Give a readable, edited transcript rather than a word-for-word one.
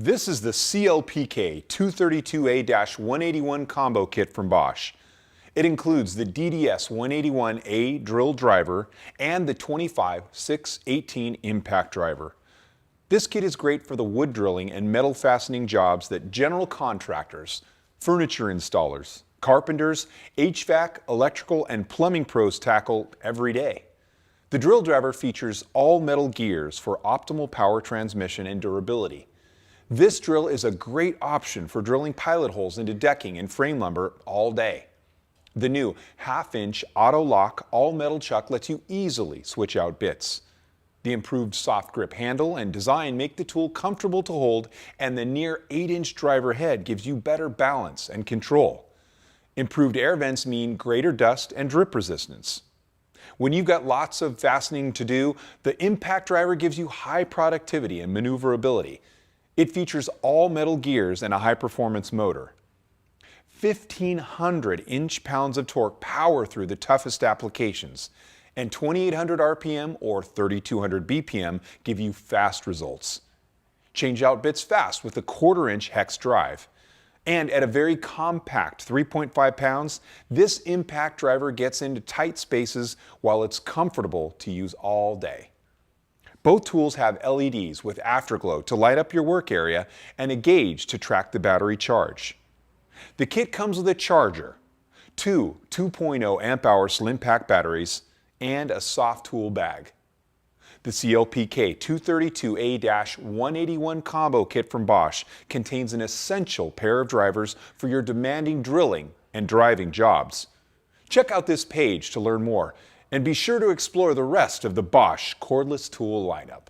This is the CLPK232A-181 Combo Kit from Bosch. It includes the DDS181A drill driver and the 25-618 impact driver. This kit is great for the wood drilling and metal fastening jobs that general contractors, furniture installers, carpenters, HVAC, electrical, and plumbing pros tackle every day. The drill driver features all metal gears for optimal power transmission and durability. This drill is a great option for drilling pilot holes into decking and frame lumber all day. The new 1/2-inch auto lock all metal chuck lets you easily switch out bits. The improved soft grip handle and design make the tool comfortable to hold, and the near 8-inch driver head gives you better balance and control. Improved air vents mean greater dust and drip resistance. When you've got lots of fastening to do, the impact driver gives you high productivity and maneuverability. It features all metal gears and a high-performance motor. 1,500 inch-pounds of torque power through the toughest applications, and 2,800 RPM or 3,200 BPM give you fast results. Change out bits fast with a 1/4-inch hex drive. And at a very compact 3.5 pounds, this impact driver gets into tight spaces while it's comfortable to use all day. Both tools have LEDs with afterglow to light up your work area and a gauge to track the battery charge. The kit comes with a charger, two 2.0 amp-hour SlimPack batteries, and a soft tool bag. The CLPK232A-181 Combo Kit from Bosch contains an essential pair of drivers for your demanding drilling and driving jobs. Check out this page to learn more, and be sure to explore the rest of the Bosch cordless tool lineup.